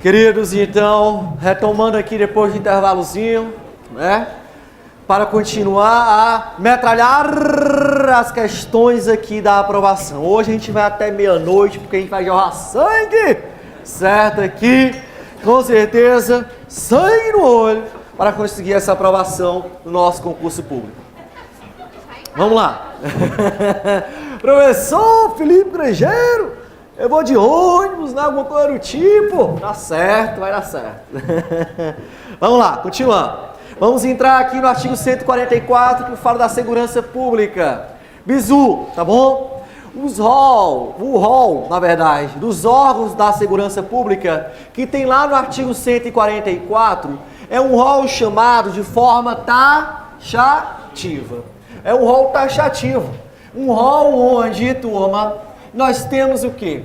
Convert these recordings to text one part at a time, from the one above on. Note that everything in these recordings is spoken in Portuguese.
Queridos, então, retomando aqui depois do intervalozinho, né? Para continuar a metralhar as questões aqui da aprovação. Hoje a gente vai até meia-noite, porque a gente vai jorrar sangue, certo? Aqui, com certeza, sangue no olho, para conseguir essa aprovação no nosso concurso público. Vamos lá. Professor Felipe Grangeiro, eu vou de ônibus, né? Alguma coisa do tipo. Tá certo, vai dar certo. Vamos lá, continuando. Vamos entrar aqui no artigo 144, que fala da segurança pública. Bizu, tá bom? O rol, na verdade, dos órgãos da segurança pública, que tem lá no artigo 144, é um rol chamado de forma taxativa. É um rol taxativo. Um rol onde, turma, nós temos o quê?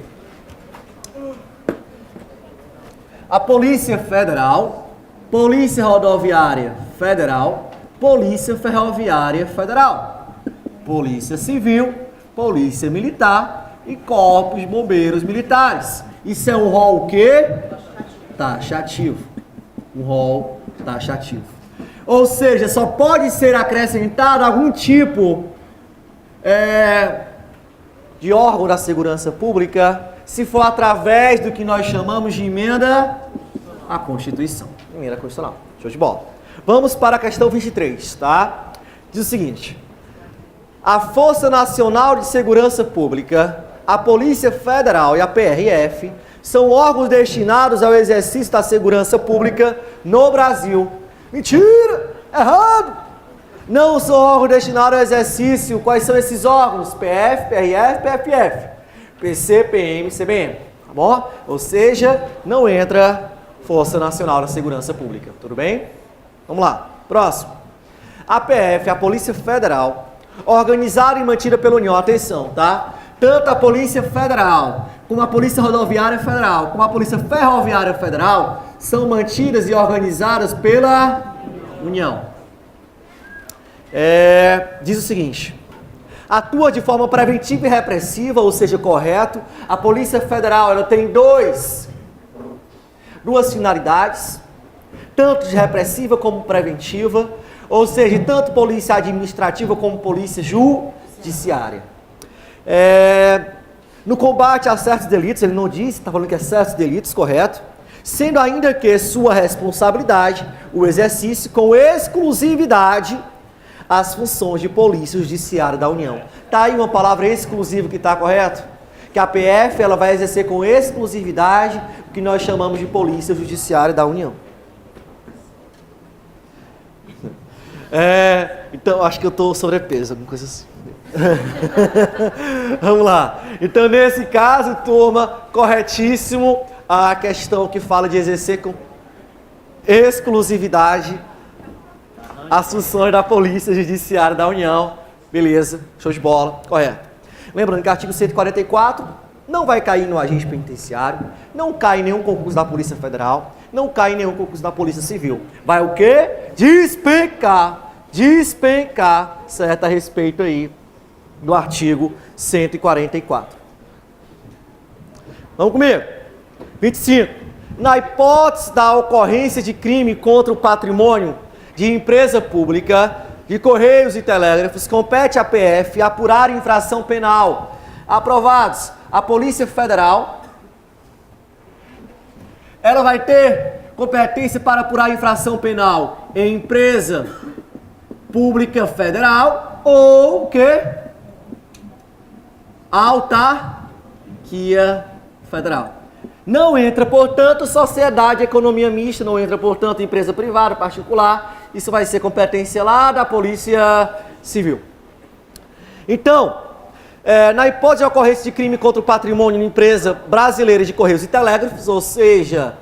A Polícia Federal, Polícia Rodoviária Federal, Polícia Ferroviária Federal, Polícia Civil, Polícia Militar e Corpos de Bombeiros Militares. Isso é um rol o quê? Taxativo. Um rol taxativo. Ou seja, só pode ser acrescentado algum tipo de órgão da segurança pública se for através do que nós chamamos de emenda à Constituição. Emenda constitucional. Show de bola. Vamos para a questão 23, tá? Diz o seguinte: a Força Nacional de Segurança Pública, a Polícia Federal e a PRF são órgãos destinados ao exercício da segurança pública no Brasil. Mentira! Errado! Não são órgãos destinados ao exercício. Quais são esses órgãos? PF, PRF, PFF. PC, PM, CBM. Tá bom? Ou seja, não entra Força Nacional da Segurança Pública. Tudo bem? Vamos lá. Próximo. A PF, a Polícia Federal, organizada e mantida pela União. Atenção, tá? Tanto a Polícia Federal, como a Polícia Rodoviária Federal, como a Polícia Ferroviária Federal, são mantidas e organizadas pela União. Diz o seguinte: atua de forma preventiva e repressiva, ou seja, correto. A Polícia Federal, ela tem duas finalidades, tanto de repressiva como preventiva, ou seja, tanto polícia administrativa como polícia judiciária. No combate a certos delitos, ele não diz, está falando que é certos delitos, correto? Sendo ainda que sua responsabilidade o exercício com exclusividade as funções de polícia judiciária da União. Tá aí uma palavra exclusiva que está correto? Que a PF ela vai exercer com exclusividade o que nós chamamos de polícia judiciária da União. Então, acho que eu estou sobrepeso, alguma coisa assim. Vamos lá. Então, nesse caso, turma, corretíssimo a questão que fala de exercer com exclusividade as funções da Polícia Judiciária da União. Beleza, show de bola, correto. Lembrando que o artigo 144 não vai cair no agente penitenciário, não cai em nenhum concurso da Polícia Federal, não cai em nenhum concurso da Polícia Civil. Vai o quê? Despencar, certo, a respeito aí do artigo 144. Vamos comigo? 25. Na hipótese da ocorrência de crime contra o patrimônio de empresa pública, de Correios e Telégrafos, compete à PF apurar infração penal. Aprovados. A Polícia Federal, ela vai ter competência para apurar infração penal em empresa pública federal ou o quê? Autarquia federal. Não entra, portanto, sociedade, economia mista, não entra, portanto, empresa privada, particular. Isso vai ser competência lá da Polícia Civil. Então, na hipótese de ocorrência de crime contra o patrimônio de empresa brasileira de Correios e Telégrafos, ou seja,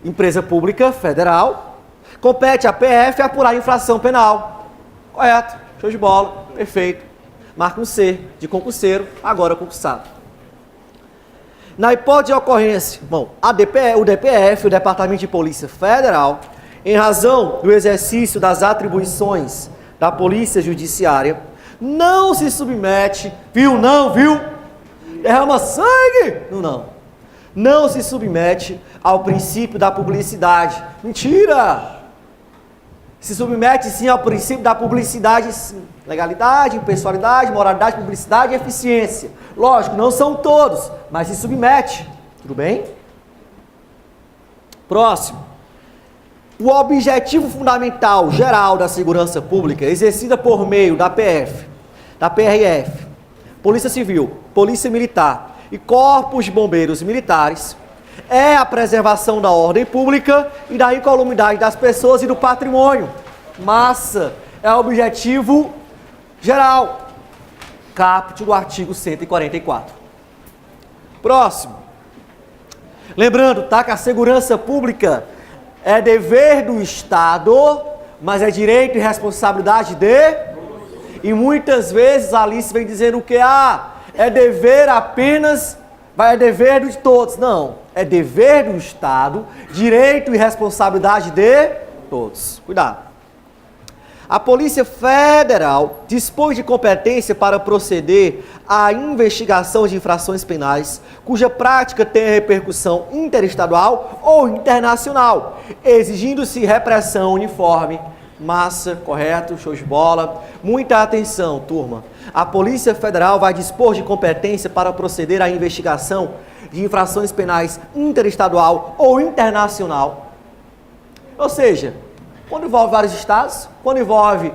empresa pública federal, compete à PF apurar infração penal. Correto, show de bola, perfeito. Marca um C de concurseiro, agora concursado. Na hipótese de ocorrência, o DPF, o Departamento de Polícia Federal, em razão do exercício das atribuições da Polícia Judiciária, não se submete, viu? Derrama sangue? Não. não se submete ao princípio da publicidade. Mentira! Se submete sim ao princípio da publicidade, sim. Legalidade, impessoalidade, moralidade, publicidade e eficiência. Lógico, não são todos, mas se submete. Tudo bem? Próximo. O objetivo fundamental geral da segurança pública, exercida por meio da PF, da PRF, Polícia Civil, Polícia Militar e Corpos de Bombeiros Militares, é a preservação da ordem pública e da incolumidade das pessoas e do patrimônio. Massa, é o objetivo geral. Caput do artigo 144. Próximo. Lembrando, tá, que a segurança pública é dever do Estado, mas é direito e responsabilidade de... E muitas vezes a Alice vem dizendo que é dever apenas, é dever de todos. Não, é dever do Estado, direito e responsabilidade de todos. Cuidado. A Polícia Federal dispõe de competência para proceder à investigação de infrações penais, cuja prática tem repercussão interestadual ou internacional, exigindo-se repressão uniforme. Massa, correto, show de bola. Muita atenção, turma. A Polícia Federal vai dispor de competência para proceder à investigação de infrações penais interestadual ou internacional. Ou seja, quando envolve vários estados, quando envolve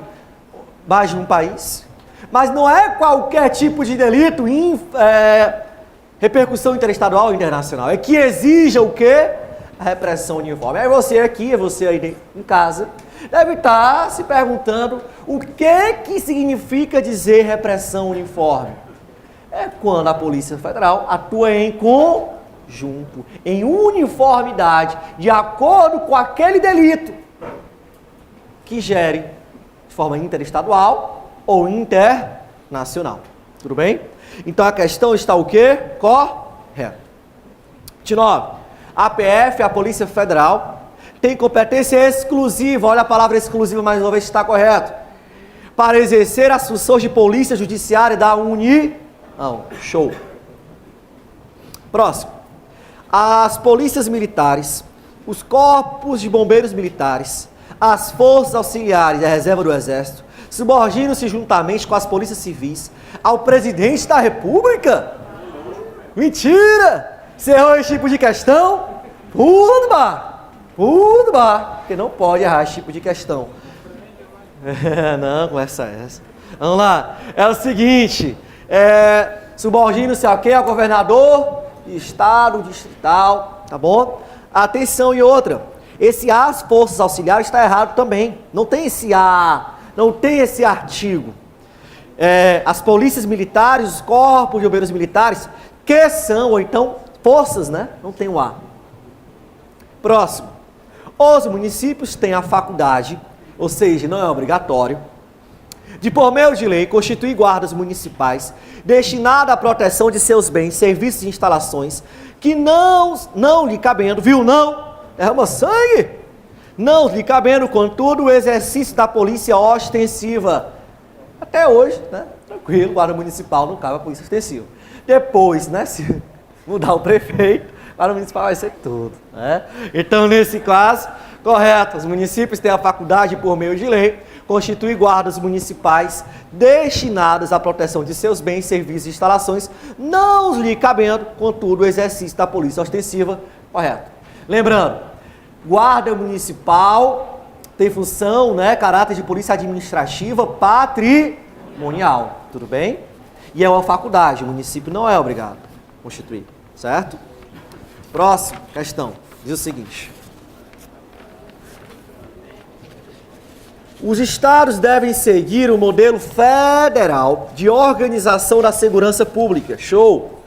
mais de um país, mas não é qualquer tipo de delito repercussão interestadual ou internacional, é que exija o quê? A repressão uniforme. Aí você aqui, você aí em casa, deve estar se perguntando o que significa dizer repressão uniforme. É quando a Polícia Federal atua em conjunto, em uniformidade, de acordo com aquele delito que gere de forma interestadual ou internacional. Tudo bem? Então a questão está o quê? Correto. 29. A PF, a Polícia Federal, tem competência exclusiva, olha a palavra exclusiva mais uma vez, está correto, para exercer as funções de polícia judiciária da União. Show. Próximo. As polícias militares, os corpos de bombeiros militares, as forças auxiliares e a reserva do Exército subordinam-se juntamente com as polícias civis ao presidente da República? Mentira! Você errou esse tipo de questão? Pula do bar! Pula do bar! Porque não pode errar esse tipo de questão. Não, conversa essa. Vamos lá. É o seguinte, subordina-se a quem? Ao governador de estado, distrital, tá bom? Atenção e outra. Esse as forças auxiliares está errado também. Não tem esse não tem esse artigo. As polícias militares, os corpos de bombeiros militares, que são, ou então, forças, né? Não tem o A. Próximo. Os municípios têm a faculdade, ou seja, não é obrigatório, de por meio de lei constituir guardas municipais destinadas à proteção de seus bens, serviços e instalações que não lhe cabendo, viu? Não derrama sangue, não lhe cabendo, contudo, o exercício da polícia ostensiva. Até hoje, né? Tranquilo, guarda municipal não cabe a polícia ostensiva. Depois, né? Se mudar o prefeito, o guarda municipal vai ser tudo, né? Então, nesse caso, correto, os municípios têm a faculdade, por meio de lei, constituir guardas municipais destinadas à proteção de seus bens, serviços e instalações, não lhe cabendo, contudo, o exercício da polícia ostensiva, correto. Lembrando, guarda municipal tem função, né, caráter de polícia administrativa patrimonial, tudo bem? E é uma faculdade, o município não é obrigado a constituir, certo? Próxima questão, diz o seguinte. Os estados devem seguir o modelo federal de organização da segurança pública, show,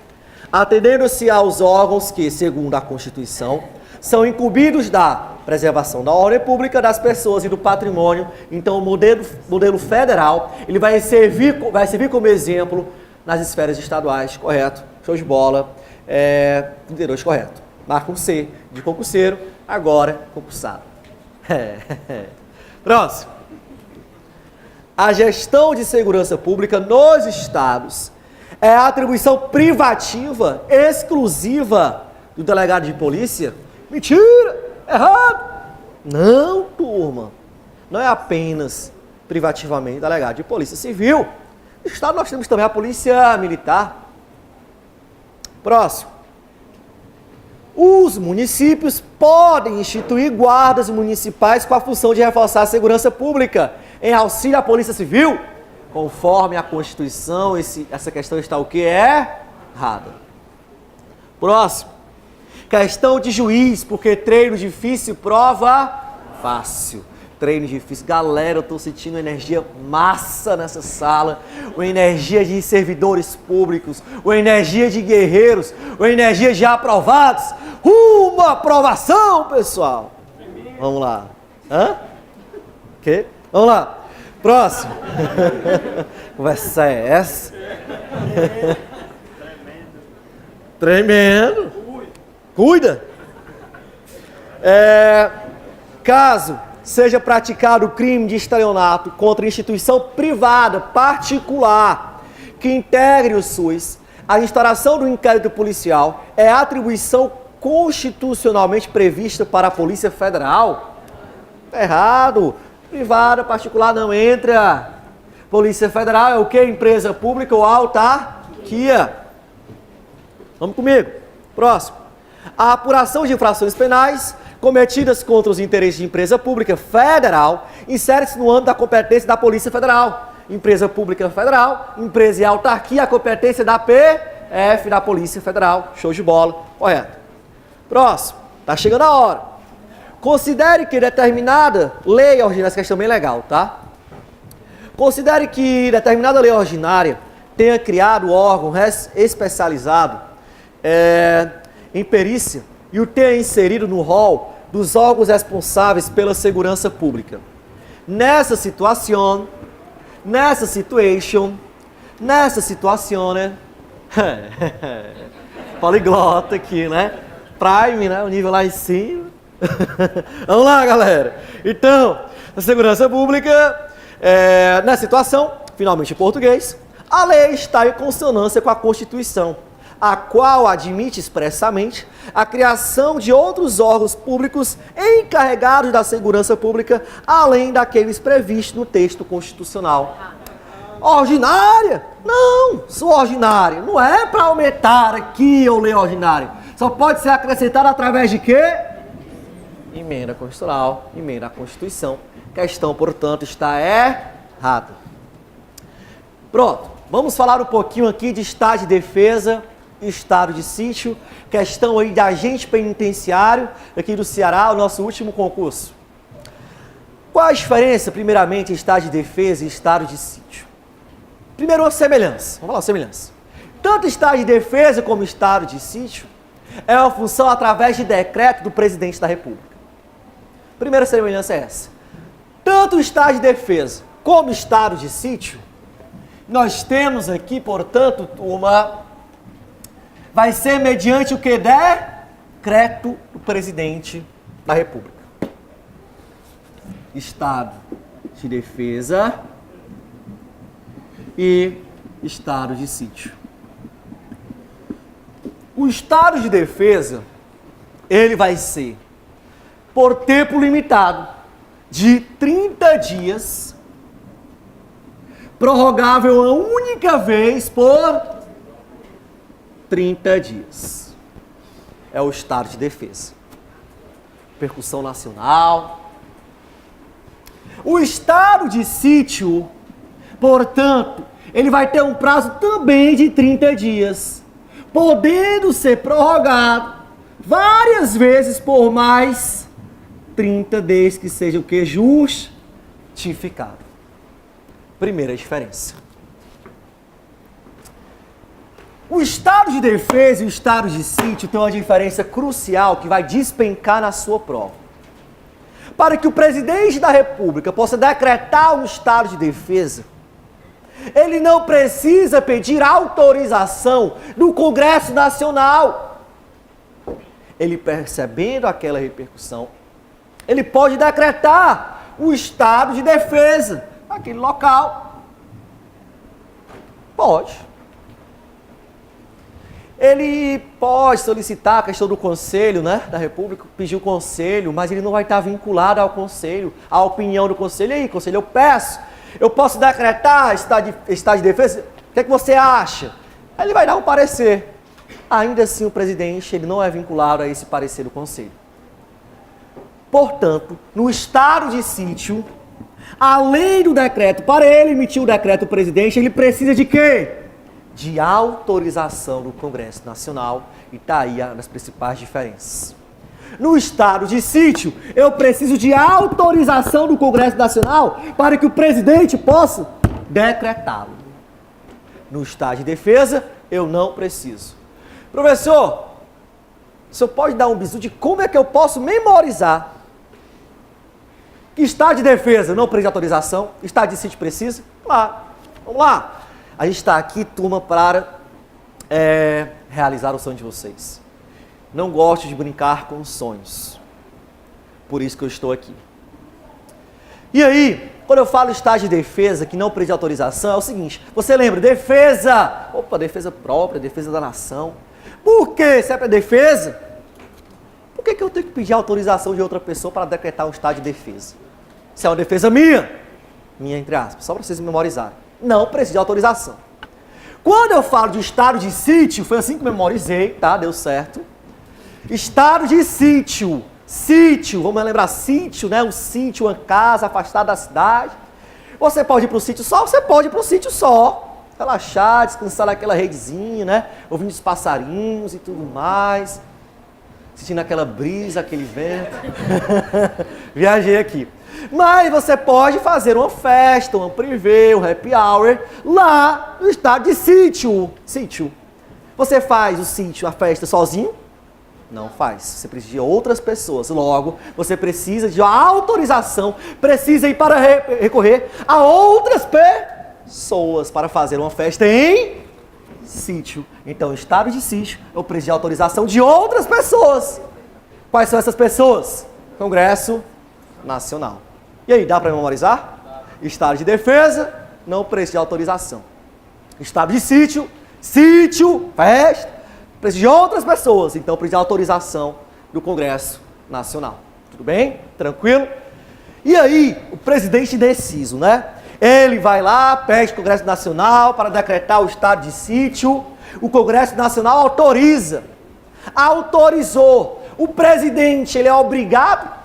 atendendo-se aos órgãos que, segundo a Constituição, são incumbidos da preservação da ordem pública, das pessoas e do patrimônio. Então, o modelo federal, ele vai servir como exemplo nas esferas estaduais, correto? Show de bola. 32, correto. Marca um C de concurseiro, agora concursado. Próximo. A gestão de segurança pública nos estados é atribuição privativa, exclusiva, do delegado de polícia? Mentira! Errado! Não, turma. Não é apenas privativamente delegado de polícia civil. No Estado nós temos também a polícia militar. Próximo. Os municípios podem instituir guardas municipais com a função de reforçar a segurança pública em auxílio à polícia civil. Conforme a Constituição, essa questão está o que? Errada. Próximo. Questão de juiz, porque treino difícil, prova fácil. Treino difícil. Galera, eu estou sentindo energia massa nessa sala. Uma energia de servidores públicos. Uma energia de guerreiros. Uma energia de aprovados. Uma aprovação, pessoal. Vamos lá. Hã? O quê? Vamos lá. Próximo. Conversa é essa? Tremendo. Cuida. Caso seja praticado o crime de estelionato contra instituição privada, particular, que integre o SUS, a instauração do inquérito policial é atribuição constitucionalmente prevista para a Polícia Federal? Tá errado. Privada, particular não entra. Polícia Federal é o que? Empresa pública ou autarquia. Vamos comigo. Próximo. A apuração de infrações penais cometidas contra os interesses de empresa pública federal insere-se no âmbito da competência da Polícia Federal. Empresa pública federal, empresa e autarquia, a competência da PF, da Polícia Federal. Show de bola. Correto. Próximo. Tá chegando a hora. Considere que determinada lei ordinária, essa questão é bem legal, tá? Considere que determinada lei ordinária tenha criado órgão especializado em perícia e o tenha inserido no rol dos órgãos responsáveis pela segurança pública. Nessa situação, né? Poliglota aqui, né? Prime, né? O nível lá em cima. Vamos lá, galera. Então, a segurança pública, nessa situação, finalmente em português, a lei está em consonância com a Constituição, a qual admite expressamente a criação de outros órgãos públicos encarregados da segurança pública, além daqueles previstos no texto constitucional. Ordinária? Não, sou ordinária. Não é para aumentar aqui ou ler ordinária. Só pode ser acrescentado através de quê? Emenda constitucional, emenda à Constituição. Questão, portanto, está errada. Pronto, vamos falar um pouquinho aqui de estado de defesa e estado de sítio. Questão aí de agente penitenciário aqui do Ceará, o nosso último concurso. Qual a diferença, primeiramente, entre estado de defesa e estado de sítio? Primeiro, uma semelhança. Vamos falar semelhança. Tanto estado de defesa como estado de sítio é uma função através de decreto do presidente da República. Primeira semelhança é essa. Tanto o estado de defesa como o estado de sítio, nós temos aqui, portanto, turma, vai ser mediante o que? Decreto do presidente da República. Estado de defesa e estado de sítio. O estado de defesa, ele vai ser por tempo limitado de 30 dias, prorrogável uma única vez por 30 dias. É o estado de defesa. Repercussão nacional. O estado de sítio, portanto, ele vai ter um prazo também de 30 dias, podendo ser prorrogado várias vezes por mais 30, desde que seja o que? Justificado. Primeira diferença. O estado de defesa e o estado de sítio tem uma diferença crucial que vai despencar na sua prova. Para que o presidente da República possa decretar um estado de defesa, ele não precisa pedir autorização do Congresso Nacional. Ele, percebendo aquela repercussão, ele pode decretar o estado de defesa naquele local. Pode. Ele pode solicitar a questão do Conselho, né, da República, pedir o Conselho, mas ele não vai estar vinculado ao Conselho, à opinião do Conselho. E aí, Conselho, eu posso decretar estado de defesa? O que é que você acha? Aí ele vai dar um parecer. Ainda assim, o presidente ele não é vinculado a esse parecer do Conselho. Portanto, no estado de sítio, além do decreto, para ele emitir o decreto do presidente, ele precisa de quê? De autorização do Congresso Nacional, e está aí as principais diferenças. No estado de sítio, eu preciso de autorização do Congresso Nacional para que o presidente possa decretá-lo. No estado de defesa, eu não preciso. Professor, o senhor pode dar um bizu de como é que eu posso memorizar? Que estado de defesa não precisa de autorização? Estado de sítio precisa? Claro. Vamos lá. A gente está aqui, turma, para realizar o sonho de vocês. Não gosto de brincar com sonhos. Por isso que eu estou aqui. E aí, quando eu falo estado de defesa, que não precisa de autorização, é o seguinte. Você lembra? Defesa. Opa, defesa própria, defesa da nação. Por quê? Se é para defesa, por que eu tenho que pedir autorização de outra pessoa para decretar um estado de defesa? Se é uma defesa minha, entre aspas, só para vocês memorizarem. Não precisa de autorização. Quando eu falo de estado de sítio, foi assim que memorizei, tá? Deu certo. Estado de sítio. Sítio, vamos lembrar, sítio, né? Um sítio, uma casa afastada da cidade. Você pode ir para o sítio só? Você pode ir para o sítio só. Relaxar, descansar naquela redezinha, né? Ouvindo os passarinhos e tudo mais. Sentindo aquela brisa, aquele vento. Viajei aqui. Mas você pode fazer uma festa, uma privê, um happy hour, lá no estado de sítio. Sítio. Você faz o sítio, a festa sozinho? Não faz. Você precisa de outras pessoas. Logo, você precisa de autorização, precisa ir para recorrer a outras pessoas para fazer uma festa em sítio. Então, estado de sítio, eu preciso de autorização de outras pessoas. Quais são essas pessoas? Congresso Nacional. E aí, dá para memorizar? Estado de defesa, não precisa de autorização. Estado de sítio, festa, precisa de outras pessoas, então precisa de autorização do Congresso Nacional. Tudo bem? Tranquilo? E aí, o presidente indeciso, né? Ele vai lá, pede o Congresso Nacional para decretar o estado de sítio, o Congresso Nacional autoriza. Autorizou. O presidente, ele é obrigado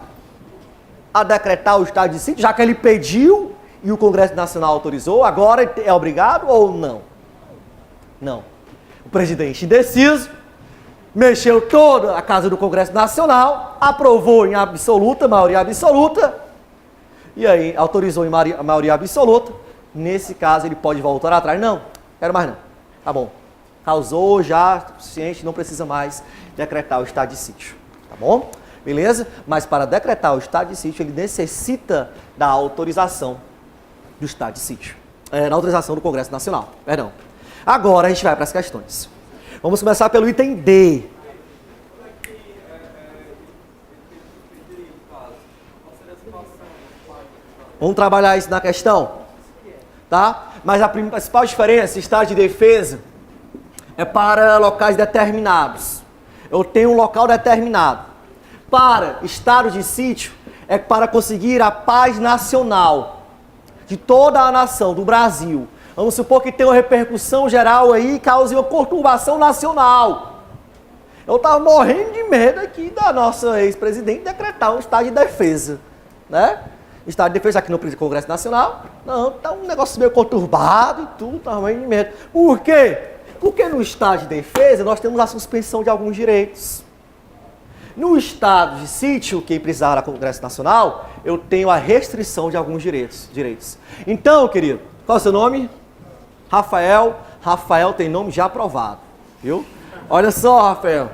a decretar o estado de sítio, já que ele pediu e o Congresso Nacional autorizou, agora é obrigado ou não? Não. O presidente indeciso mexeu toda a casa do Congresso Nacional, aprovou em absoluta, maioria absoluta, e aí autorizou em maioria absoluta. Nesse caso, ele pode voltar atrás. Não, quero mais não. Tá bom. Causou já o suficiente, não precisa mais decretar o estado de sítio. Tá bom? Beleza? Mas para decretar o estado de sítio, ele necessita da autorização do estado de sítio. Da autorização do Congresso Nacional. Perdão. Agora a gente vai para as questões. Vamos começar pelo item D. Vamos trabalhar isso na questão? Tá? Mas a principal diferença, estado de defesa, é para locais determinados. Eu tenho um local determinado. Para estado de sítio, é para conseguir a paz nacional de toda a nação, do Brasil. Vamos supor que tem uma repercussão geral aí e cause uma perturbação nacional. Eu estava morrendo de medo aqui da nossa ex-presidente decretar um estado de defesa, né? Estado de defesa aqui no Congresso Nacional, não, tá um negócio meio conturbado e tudo, tá morrendo de medo. Por quê? Porque no estado de defesa nós temos a suspensão de alguns direitos. No estado de sítio, que precisar da Congresso Nacional, eu tenho a restrição de alguns direitos. Então, querido, qual é o seu nome? Rafael. Rafael tem nome já aprovado, viu? Olha só, Rafael.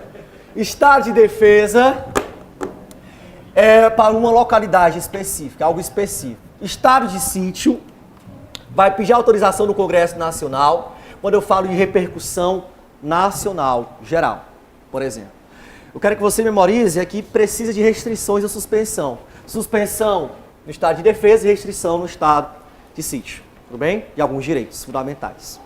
Estado de defesa é para uma localidade específica, algo específico. Estado de sítio vai pedir autorização do Congresso Nacional quando eu falo de repercussão nacional, geral, por exemplo. Eu quero que você memorize aqui, precisa de restrições ou suspensão. Suspensão no estado de defesa e restrição no estado de sítio. Tudo bem? De alguns direitos fundamentais.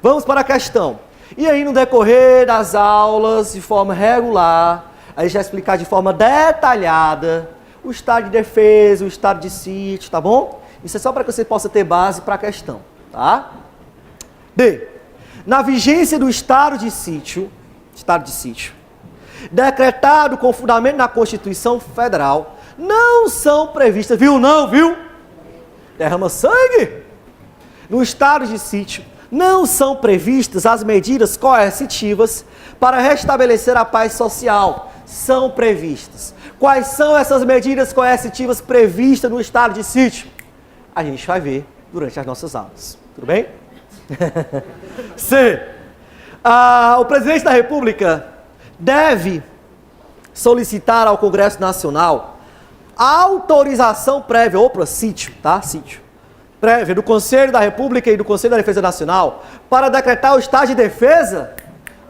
Vamos para a questão. E aí, no decorrer das aulas, de forma regular, a gente vai explicar de forma detalhada o estado de defesa, o estado de sítio, tá bom? Isso é só para que você possa ter base para a questão, tá? D. Na vigência do estado de sítio, decretado com fundamento na Constituição Federal, não são previstas, viu? Derrama sangue! No estado de sítio, não são previstas as medidas coercitivas para restabelecer a paz social. São previstas. Quais são essas medidas coercitivas previstas no estado de sítio? A gente vai ver durante as nossas aulas. Tudo bem? C. O presidente da República deve solicitar ao Congresso Nacional a autorização prévia, sítio, prévia do Conselho da República e do Conselho da Defesa Nacional para decretar o estado de defesa.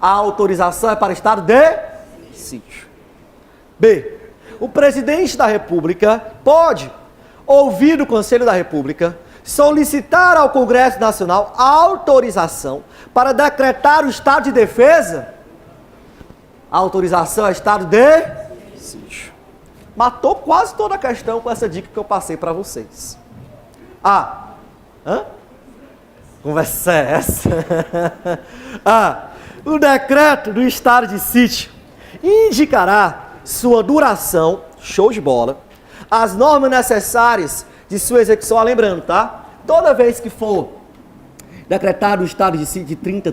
A autorização é para estado de sítio. B. O presidente da República pode, ouvir do Conselho da República, solicitar ao Congresso Nacional a autorização para decretar o estado de defesa. A autorização é estado de sítio. Matou quase toda a questão com essa dica que eu passei para vocês. Conversa é essa? O decreto do estado de sítio indicará sua duração, show de bola, as normas necessárias de sua execução. Lembrando, tá? Toda vez que for decretado o estado de sítio de 30,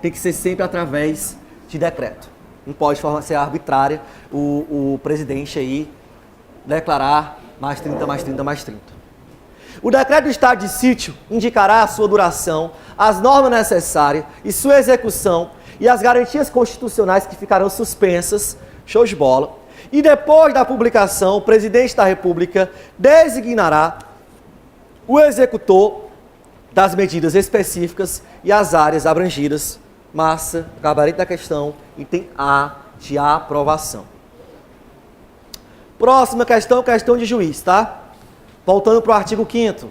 tem que ser sempre através de decreto. Não pode de forma ser arbitrária o presidente aí declarar mais 30. O decreto do estado de sítio indicará a sua duração, as normas necessárias e sua execução e as garantias constitucionais que ficarão suspensas, show de bola. E depois da publicação, o presidente da República designará o executor das medidas específicas e as áreas abrangidas. Massa, gabarito da questão, item A de aprovação. Próxima questão, questão de juiz, tá? Voltando para o artigo 5º.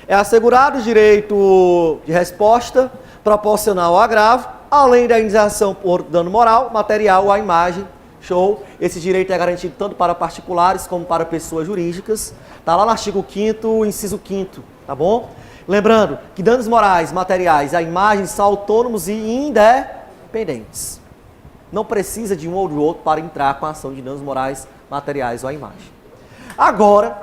É assegurado o direito de resposta proporcional ao agravo, além da indenização por dano moral, material ou à imagem. Show? Esse direito é garantido tanto para particulares como para pessoas jurídicas. Está lá no artigo 5º, inciso 5º, tá bom? Lembrando que danos morais, materiais, a imagem são autônomos e independentes. Não precisa de um ou do outro para entrar com a ação de danos morais, materiais ou a imagem. Agora,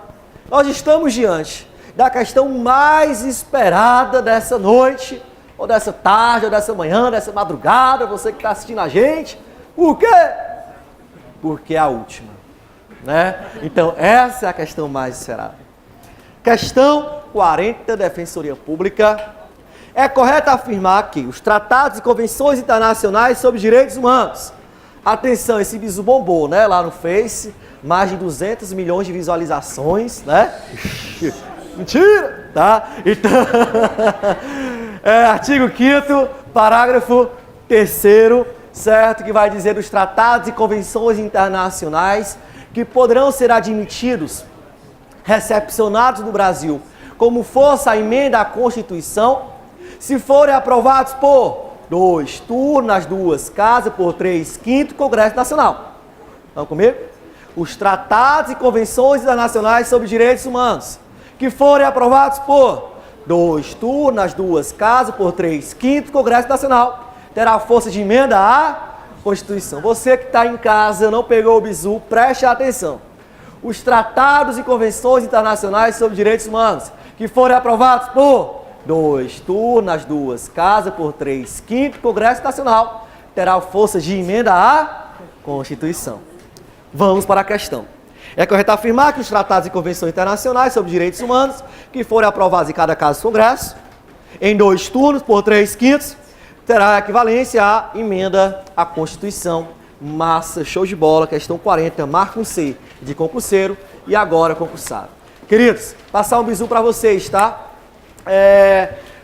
nós estamos diante da questão mais esperada dessa noite, ou dessa tarde, ou dessa manhã, dessa madrugada, você que está assistindo a gente. Por quê? Porque é a última, né? Então, essa é a questão mais esperada. Questão 40, Defensoria Pública. É correto afirmar que os tratados e convenções internacionais sobre direitos humanos... Atenção, esse bizu bombou, né? Lá no Face, mais de 200 milhões de visualizações, né? Mentira, tá? Então, artigo 5º, parágrafo 3º, certo? Que vai dizer dos tratados e convenções internacionais que poderão ser admitidos, recepcionados no Brasil, como força a emenda à Constituição, se forem aprovados por 2 turnos nas 2 casas, por 3/5 Congresso Nacional. Estão comigo? Os tratados e convenções internacionais sobre direitos humanos, que forem aprovados por 2 turnos nas 2 casas, por 3/5 Congresso Nacional, terá força de emenda à Constituição. Você que está em casa, não pegou o bizu, preste atenção. Os tratados e convenções internacionais sobre direitos humanos, que forem aprovados por 2 turnos nas 2 casas, por 3/5 Congresso Nacional, terá força de emenda à Constituição. Vamos para a questão. É correto afirmar que os tratados e convenções internacionais sobre direitos humanos, que forem aprovados em cada caso do Congresso, em 2 turnos, por 3/5, terá equivalência à emenda à Constituição. Massa, show de bola. Questão 40, marca um C de concurseiro e agora concursado. Queridos, passar um bizu para vocês, tá?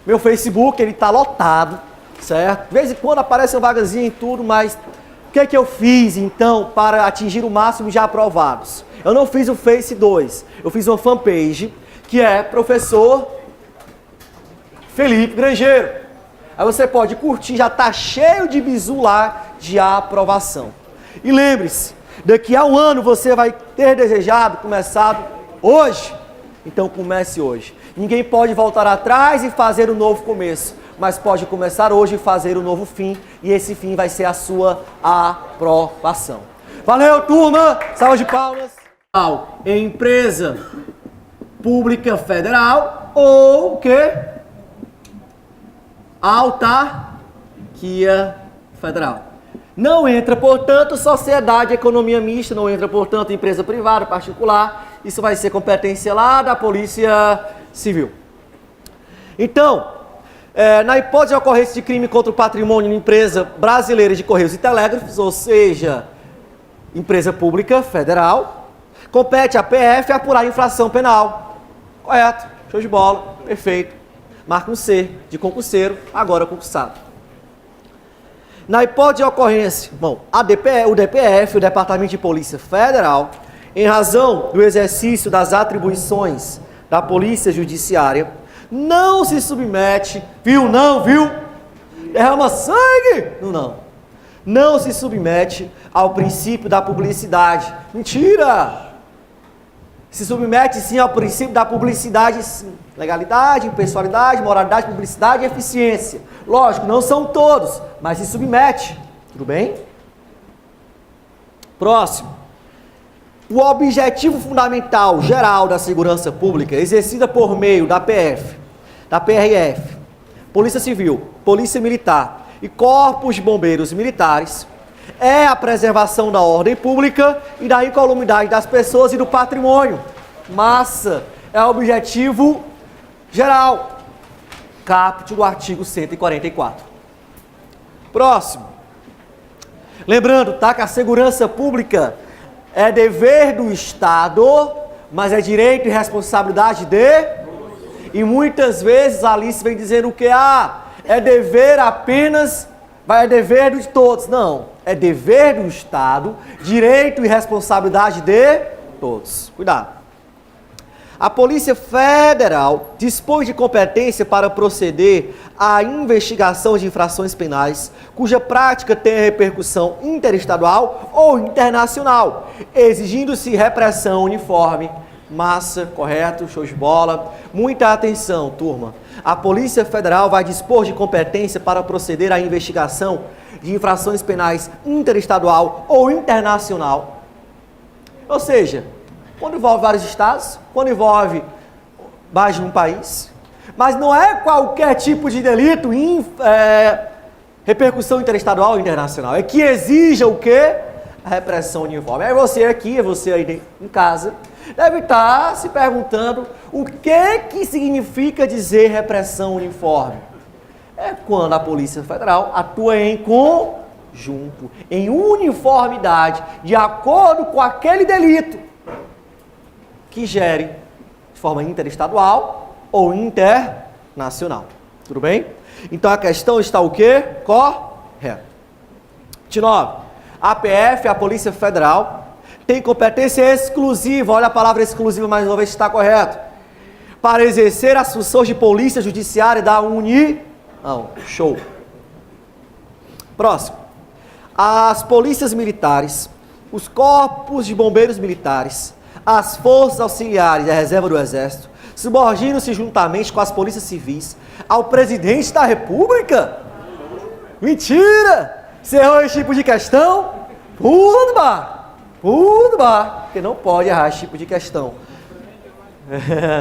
Meu Facebook, ele tá lotado, certo? De vez em quando aparece uma vagazinha e tudo, mas o que é que eu fiz, então, para atingir o máximo de aprovados? Eu não fiz o Face 2, eu fiz uma fanpage, que é Professor Felipe Grangeiro. Aí você pode curtir, já tá cheio de bizu lá de aprovação. E lembre-se, daqui a um ano você vai ter desejado, começado hoje. Então comece hoje. Ninguém pode voltar atrás e fazer um novo começo, mas pode começar hoje e fazer um novo fim, e esse fim vai ser a sua aprovação. Valeu, turma! Salve de palmas! Empresa pública federal ou o quê? Autarquia federal. Não entra, portanto, sociedade, economia mista, não entra, portanto, empresa privada, particular. Isso vai ser competência lá da Polícia Civil. Então, na hipótese de ocorrência de crime contra o patrimônio de empresa brasileira de Correios e Telégrafos, ou seja, empresa pública federal, compete à PF apurar a infração penal. Correto, show de bola, perfeito. Marca um C de concurseiro, agora concursado. Na hipótese de ocorrência, bom, o DPF, o Departamento de Polícia Federal, em razão do exercício das atribuições da Polícia Judiciária, não se submete, viu? Não, viu? Derrama sangue? Não. Não se submete ao princípio da publicidade. Mentira! Se submete sim ao princípio da publicidade, sim. Legalidade, impessoalidade, moralidade, publicidade e eficiência. Lógico, não são todos, mas se submete. Tudo bem? Próximo. O objetivo fundamental geral da segurança pública, exercida por meio da PF, da PRF, Polícia Civil, Polícia Militar e Corpos de Bombeiros Militares, é a preservação da ordem pública e da incolumidade das pessoas e do patrimônio. Massa, é o objetivo geral. Caput do artigo 144. Próximo. Lembrando, tá, que a segurança pública é dever do Estado, mas é direito e responsabilidade de... E muitas vezes a Alice vem dizendo o que? É dever apenas... é dever de todos. Não, é dever do Estado, direito e responsabilidade de todos. Cuidado. A Polícia Federal dispõe de competência para proceder à investigação de infrações penais, cuja prática tenha repercussão interestadual ou internacional, exigindo-se repressão uniforme. Massa, correto, show de bola. Muita atenção, turma. A Polícia Federal vai dispor de competência para proceder à investigação de infrações penais interestadual ou internacional. Ou seja, quando envolve vários estados, quando envolve mais de um país, mas não é qualquer tipo de delito repercussão interestadual ou internacional, é que exija o quê? A repressão uniforme. Aí você aqui, você aí em casa, deve estar se perguntando o que significa dizer repressão uniforme. É quando a Polícia Federal atua em conjunto, em uniformidade, de acordo com aquele delito que gere de forma interestadual ou internacional. Tudo bem? Então a questão está o quê? Correto. 29. A PF, a Polícia Federal, tem competência exclusiva, olha a palavra exclusiva mais uma vez, está correto, para exercer as funções de polícia judiciária da União. Show. Próximo. As polícias militares, os corpos de bombeiros militares, as forças auxiliares e a reserva do Exército subordinam-se juntamente com as polícias civis ao presidente da República? Mentira! Você errou esse tipo de questão? Pula do bar! Pula do bar! Porque não pode errar esse tipo de questão.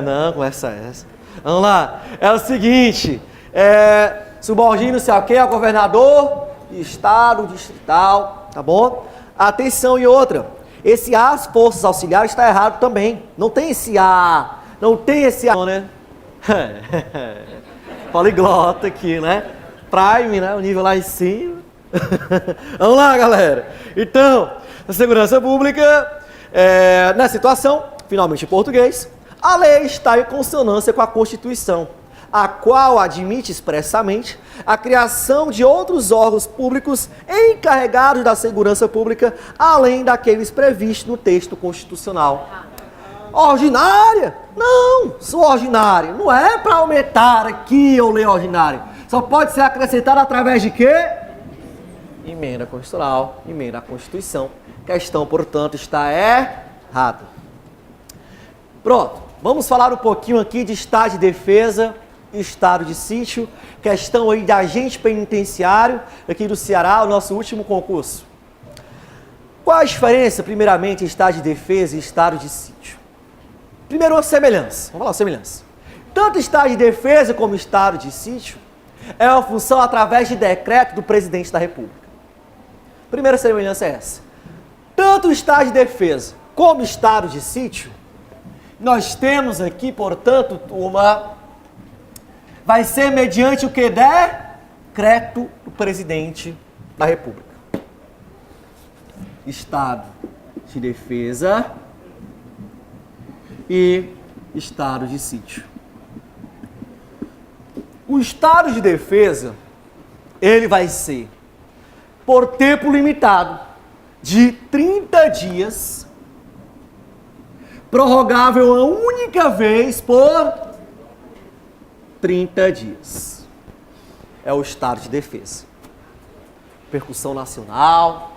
Não, conversa essa. Vamos lá. É o seguinte, subordina-se a quê? Ao governador de estado, distrital, tá bom? Atenção e outra. Esse as forças auxiliares está errado também. Não tem esse A, não tem esse A, né? Poliglota aqui, né? Prime, né? O nível lá em cima. Vamos lá, galera. Então, a segurança pública, nessa situação, finalmente em português, a lei está em consonância com a Constituição, a qual admite expressamente a criação de outros órgãos públicos encarregados da segurança pública, além daqueles previstos no texto constitucional. Ordinária? Não, sou ordinária. Não é para aumentar aqui eu ler ordinária. Só pode ser acrescentado através de quê? Emenda constitucional, emenda à Constituição. Questão, portanto, está errada. Pronto, vamos falar um pouquinho aqui de estado de defesa e estado de sítio. Questão aí de agente penitenciário aqui do Ceará, o nosso último concurso. Qual a diferença, primeiramente, em estado de defesa e estado de sítio? Primeiro, uma semelhança. Vamos lá, semelhança. Tanto estado de defesa como estado de sítio é uma função através de decreto do presidente da República. Primeira semelhança é essa. Tanto o estado de defesa como o estado de sítio, nós temos aqui, portanto, turma, vai ser mediante o que? Decreto do presidente da República. Estado de defesa e estado de sítio. O estado de defesa, ele vai ser por tempo limitado de 30 dias, prorrogável uma única vez por 30 dias. É o estado de defesa. Repercussão nacional.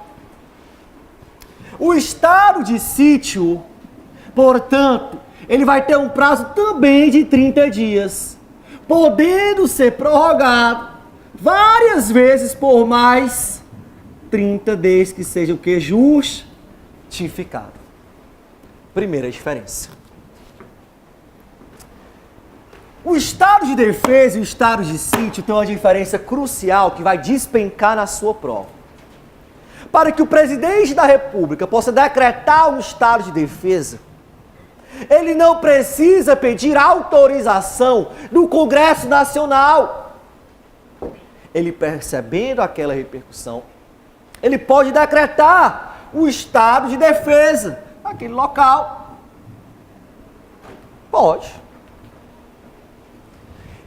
O estado de sítio, portanto, ele vai ter um prazo também de 30 dias, podendo ser prorrogado várias vezes por mais 30, desde que seja o que? Justificado. Primeira diferença. O estado de defesa e o estado de sítio tem uma diferença crucial que vai despencar na sua prova. Para que o presidente da República possa decretar um estado de defesa, ele não precisa pedir autorização do Congresso Nacional. Ele, percebendo aquela repercussão, ele pode decretar o estado de defesa naquele local. Pode.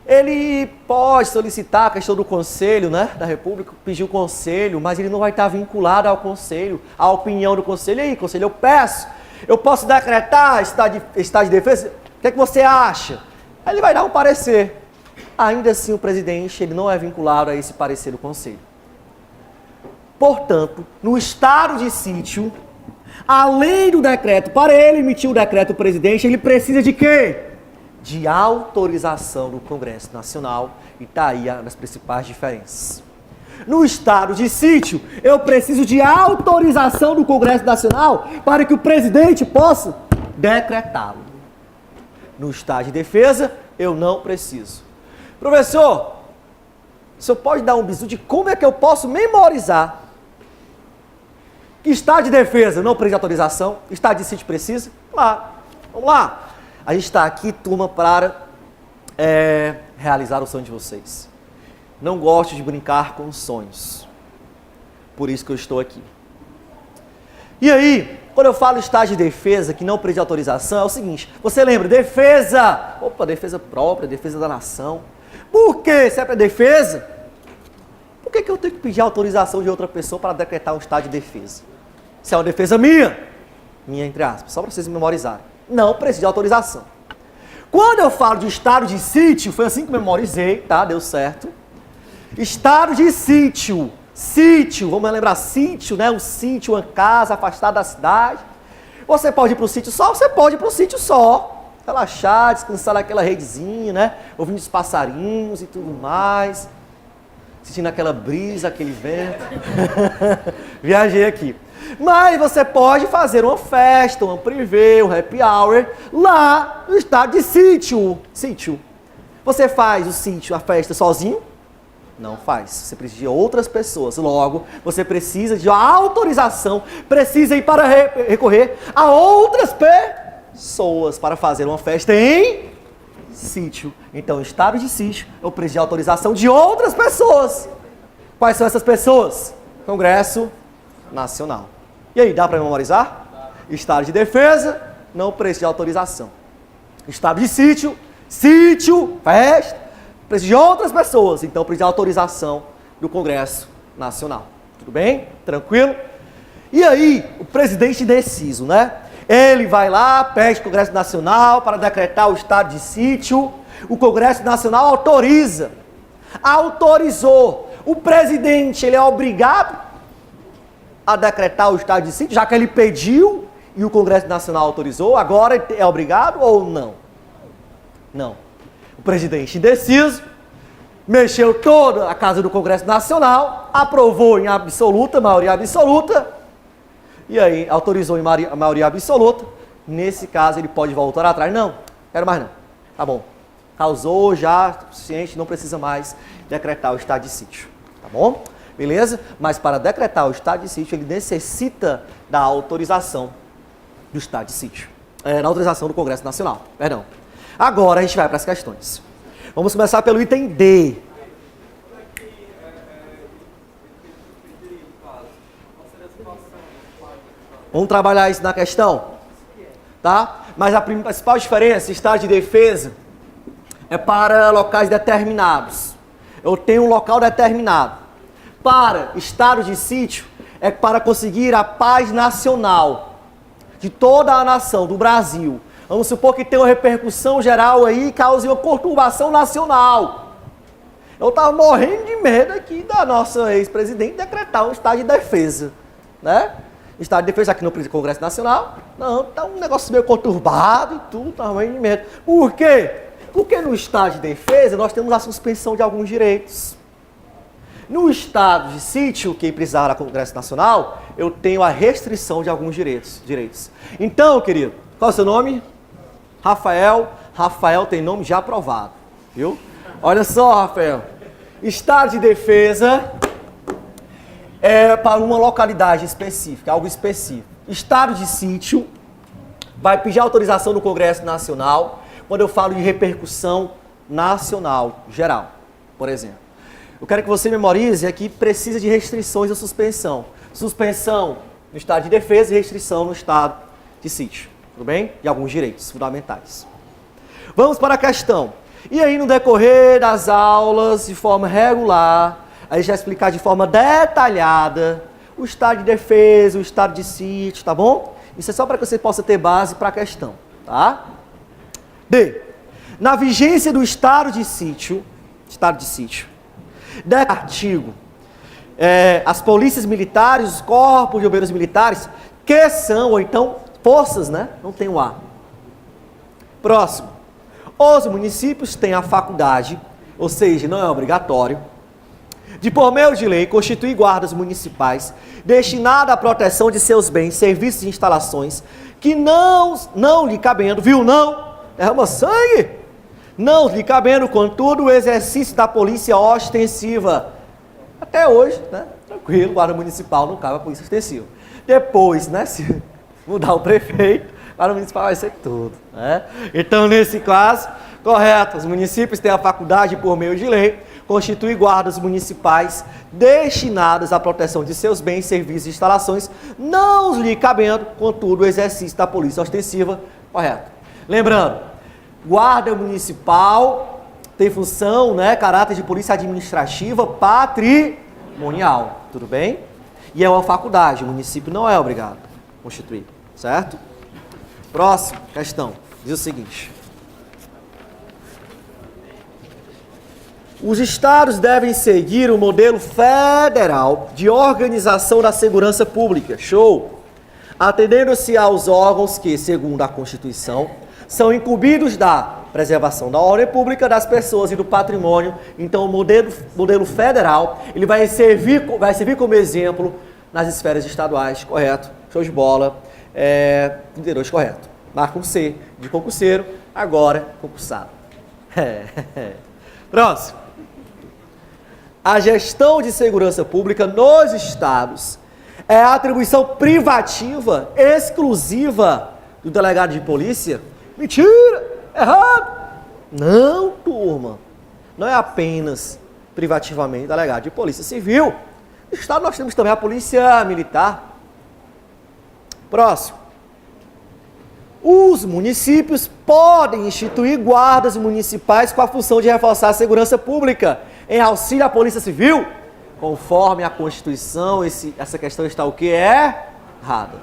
Ele pode solicitar a questão do Conselho, né, da República, pedir o Conselho, mas ele não vai estar vinculado ao Conselho, à opinião do Conselho. E aí, Conselho, eu posso decretar estado de defesa? O que é que você acha? Aí ele vai dar um parecer. Ainda assim, o presidente ele não é vinculado a esse parecer do Conselho. Portanto, no estado de sítio, além do decreto, para ele emitir o decreto, o presidente, ele precisa de quê? De autorização do Congresso Nacional, e está aí uma das principais diferenças. No estado de sítio, eu preciso de autorização do Congresso Nacional para que o presidente possa decretá-lo. No estado de defesa, eu não preciso. Professor, o senhor pode dar um bizu de como é que eu posso memorizar que estado de defesa não precisa de autorização, estado de sítio precisa? Vamos lá. A gente está aqui, turma, para realizar o sonho de vocês. Não gosto de brincar com sonhos. Por isso que eu estou aqui. E aí, quando eu falo estado de defesa, que não precisa de autorização, é o seguinte. Você lembra? Defesa. Opa, defesa própria, defesa da nação. Por quê? Se é para defesa, por que eu tenho que pedir autorização de outra pessoa para decretar um estado de defesa? Se é uma defesa minha, entre aspas, só para vocês memorizarem. Não precisa de autorização. Quando eu falo de estado de sítio, foi assim que memorizei, tá? Deu certo. Estado de sítio. Sítio, vamos lembrar, sítio, né? Um sítio, uma casa afastada da cidade. Você pode ir para o sítio só? Você pode ir para o sítio só. Relaxar, descansar naquela redezinha, né? Ouvindo os passarinhos e tudo mais. Sentindo aquela brisa, aquele vento. Viajei aqui. Mas você pode fazer uma festa, uma privê, um happy hour, lá no estado de sítio. Sítio. Você faz o sítio, a festa sozinho? Não faz. Você precisa de outras pessoas. Logo, você precisa de autorização, precisa ir para recorrer a outras pessoas para fazer uma festa em sítio. Então, estado de sítio, eu preciso de autorização de outras pessoas. Quais são essas pessoas? Congresso Nacional. E aí, dá para memorizar? Estado de defesa, não precisa de autorização. Estado de sítio, festa, precisa de outras pessoas, então precisa de autorização do Congresso Nacional. Tudo bem? Tranquilo? E aí, o presidente indeciso, né? Ele vai lá, pede o Congresso Nacional para decretar o estado de sítio, o Congresso Nacional autoriza. autorizou. O presidente, ele é obrigado a decretar o estado de sítio, já que ele pediu e o Congresso Nacional autorizou, agora é obrigado ou não? Não. O presidente indeciso mexeu toda a casa do Congresso Nacional, aprovou em absoluta, maioria absoluta, e aí autorizou em maioria absoluta. Nesse caso ele pode voltar atrás. Não, quero mais não. Tá bom. Causou já o suficiente, não precisa mais decretar o estado de sítio. Tá bom? Beleza? Mas para decretar o estado de sítio, ele necessita da autorização do estado de sítio. Da autorização do Congresso Nacional. Perdão. Agora a gente vai para as questões. Vamos começar pelo item D. Vamos trabalhar isso na questão? Tá? Mas a principal diferença, estado de defesa, é para locais determinados. Eu tenho um local determinado. Para estado de sítio, é para conseguir a paz nacional de toda a nação, do Brasil. Vamos supor que tem uma repercussão geral aí e cause uma perturbação nacional. Eu estava morrendo de medo aqui da nossa ex-presidente decretar um estado de defesa, né? Estado de defesa aqui no Congresso Nacional, não, tá um negócio meio conturbado e tudo, tá morrendo de medo. Por quê? Porque no estado de defesa nós temos a suspensão de alguns direitos. No estado de sítio, que precisar da Congresso Nacional, eu tenho a restrição de alguns direitos. Então, querido, qual é o seu nome? Rafael. Rafael tem nome já aprovado, viu? Olha só, Rafael. Estado de defesa é para uma localidade específica, algo específico. Estado de sítio vai pedir autorização do Congresso Nacional quando eu falo de repercussão nacional, geral, por exemplo. Eu quero que você memorize aqui, precisa de restrições ou suspensão. Suspensão no estado de defesa e restrição no estado de sítio, tudo bem? De alguns direitos fundamentais. Vamos para a questão. E aí, no decorrer das aulas, de forma regular, a gente vai explicar de forma detalhada o estado de defesa, o estado de sítio, tá bom? Isso é só para que você possa ter base para a questão, tá? D. Na vigência do estado de sítio, artigo, as polícias militares, os corpos de bombeiros militares, que são, ou então, forças, né? Não tem o A. Próximo. Os municípios têm a faculdade, ou seja, não é obrigatório, de, por meio de lei, constituir guardas municipais destinadas à proteção de seus bens, serviços e instalações que não lhe cabendo, viu? Não, derrama sangue, não lhe cabendo, contudo, o exercício da polícia ostensiva. Até hoje, né? Tranquilo, guarda municipal não cabe a polícia ostensiva. Depois, né, se mudar o prefeito, guarda municipal vai ser tudo, né? Então, nesse caso, correto, os municípios têm a faculdade, por meio de lei, constituir guardas municipais destinadas à proteção de seus bens, serviços e instalações, não lhe cabendo, contudo, o exercício da polícia ostensiva, correto. Lembrando, guarda municipal tem função, né, caráter de polícia administrativa patrimonial, tudo bem? E é uma faculdade, o município não é obrigado a constituir, certo? Próxima questão, diz o seguinte. Os estados devem seguir o modelo federal de organização da segurança pública, show, atendendo-se aos órgãos que, segundo a Constituição, são incumbidos da preservação da ordem pública, das pessoas e do patrimônio. Então, o modelo federal, ele vai servir como exemplo nas esferas estaduais, correto? Show de bola, 32, correto. Marca um C de concurseiro, agora concursado. Próximo. A gestão de segurança pública nos estados é a atribuição privativa, exclusiva do delegado de polícia? Mentira! Errado! Não, turma. Não é apenas privativamente delegado de polícia civil. No estado nós temos também a polícia militar. Próximo. Os municípios podem instituir guardas municipais com a função de reforçar a segurança pública em auxílio à Polícia Civil, conforme a Constituição. Essa questão está o que? Errada.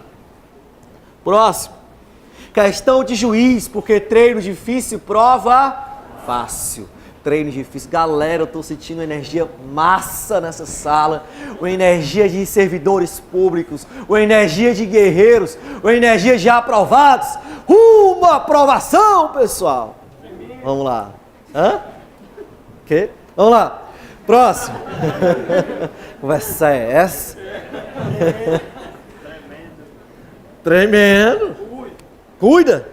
Próximo. Questão de juiz, porque treino difícil, prova fácil. treino difícil. Galera, eu tô sentindo energia massa nessa sala. Uma energia de servidores públicos, uma energia de guerreiros, uma energia de aprovados. Uma aprovação, pessoal. Vamos lá. Hã? Que? Vamos lá. Próximo. Conversa é essa? Tremendo. Cuida.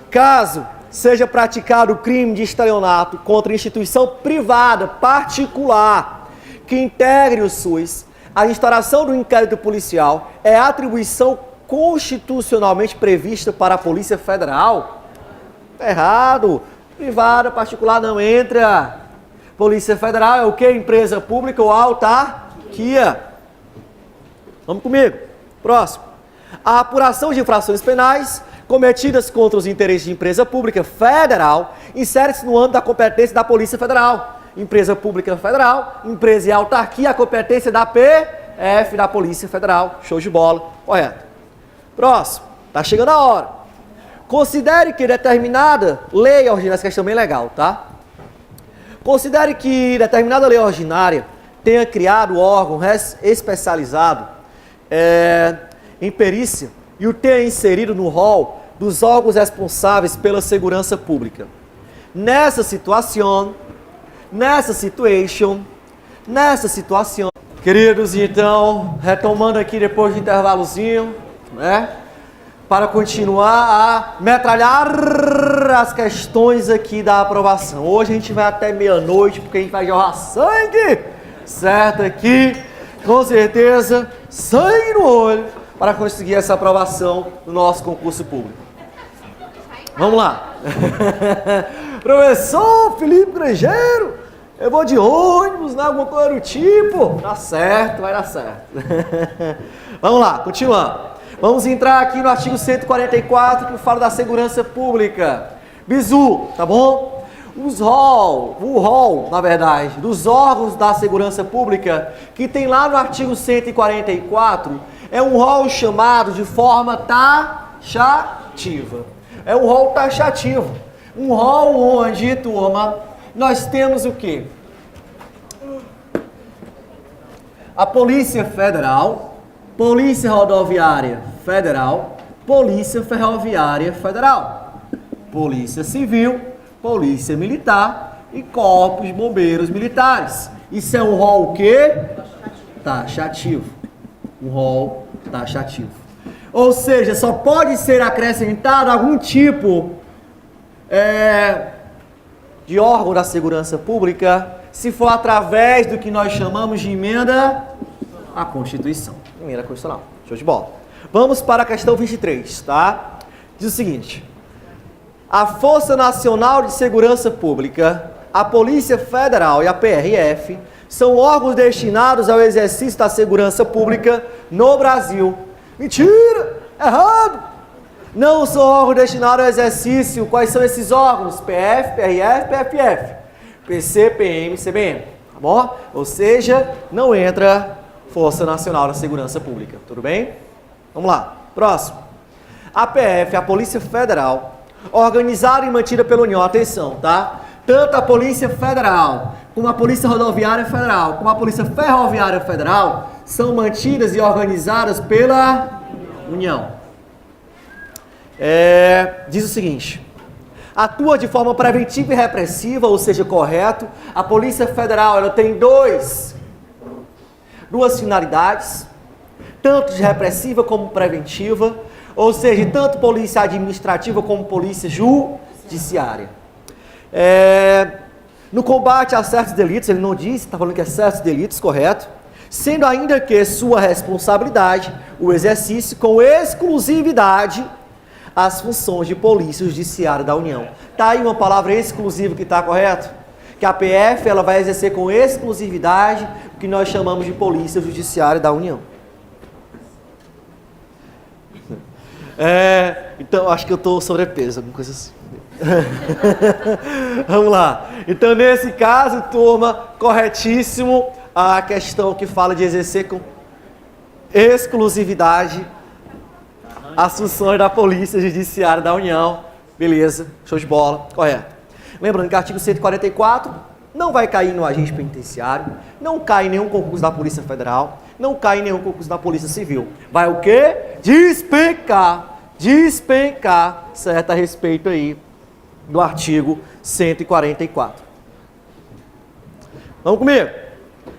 Caso seja praticado o crime de estelionato contra instituição privada, particular, que integre o SUS, a instauração do inquérito policial é atribuição constitucionalmente prevista para a Polícia Federal? Tá errado. Privada, particular não entra. Polícia Federal é o quê? Empresa pública ou autarquia. Vamos comigo. Próximo. A apuração de infrações penais cometidas contra os interesses de empresa pública federal insere-se no âmbito da competência da Polícia Federal. Empresa pública federal, empresa e autarquia, a competência da PF, da Polícia Federal. Show de bola. Correto. Próximo. Tá chegando a hora. Considere que determinada lei ordinária, essa questão é bem legal, tá? Considere que determinada lei ordinária tenha criado órgão especializado em perícia e o tenha inserido no rol dos órgãos responsáveis pela segurança pública. Nessa situação, queridos, então, retomando aqui depois do intervalozinho, né? Para continuar a metralhar as questões aqui da aprovação. Hoje a gente vai até meia-noite, porque a gente vai jorrar sangue, certo? Aqui, com certeza, sangue no olho, para conseguir essa aprovação no nosso concurso público. Vamos lá. Professor Felipe Grangeiro, eu vou de ônibus, né? Alguma coisa do tipo. Dá certo, vai dar certo. Vamos lá, continuando. Vamos entrar aqui no artigo 144, que fala da segurança pública. Bizu, tá bom? O rol, na verdade, dos órgãos da segurança pública, que tem lá no artigo 144, é um rol chamado de forma taxativa. É um rol taxativo. Um rol onde, turma, nós temos o quê? A Polícia Federal, Polícia Rodoviária Federal, Polícia Ferroviária Federal, Polícia Civil, Polícia Militar e Corpos de Bombeiros Militares. Isso é um rol o quê? Taxativo. Um rol taxativo. Ou seja, só pode ser acrescentado algum tipo de órgão da segurança pública se for através do que nós chamamos de emenda à Constituição. Emenda constitucional. Show de bola. Vamos para a questão 23, tá? Diz o seguinte: a Força Nacional de Segurança Pública, a Polícia Federal e a PRF são órgãos destinados ao exercício da segurança pública no Brasil. Mentira! Errado! Não são órgãos destinados ao exercício. Quais são esses órgãos? PF, PRF, PFF. PC, PM, CBM. Tá bom? Ou seja, não entra Força Nacional da Segurança Pública. Tudo bem? Vamos lá. Próximo. A PF, a Polícia Federal, organizada e mantida pela União. Atenção, tá? Tanto a Polícia Federal, como a Polícia Rodoviária Federal, como a Polícia Ferroviária Federal, são mantidas e organizadas pela União. Diz o seguinte: atua de forma preventiva e repressiva, ou seja, correto. A Polícia Federal, ela tem duas finalidades, tanto de repressiva como preventiva, ou seja, tanto polícia administrativa como polícia judiciária. No combate a certos delitos, ele não disse, está falando que é certos delitos, correto? Sendo ainda que sua responsabilidade o exercício com exclusividade as funções de polícia judiciária da União. Tá aí uma palavra exclusiva que está correto? Que a PF ela vai exercer com exclusividade o que nós chamamos de polícia judiciária da União. Então, acho que eu estou sobrepeso, alguma coisa assim. Vamos lá. Então, nesse caso, turma, corretíssimo a questão que fala de exercer com exclusividade as funções da Polícia Judiciária da União. Beleza, show de bola, correto. Lembrando que o artigo 144 não vai cair no agente penitenciário, não cai em nenhum concurso da Polícia Federal, não cai em nenhum concurso da Polícia Civil. Vai o quê? Despencar, certo, a respeito aí do artigo 144. Vamos comigo?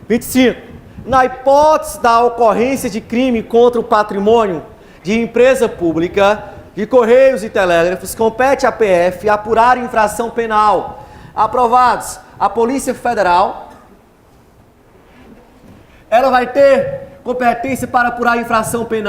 25. Na hipótese da ocorrência de crime contra o patrimônio de empresa pública, de Correios e Telégrafos, compete à PF apurar infração penal. Aprovados, a Polícia Federal, ela vai ter competência para apurar infração penal.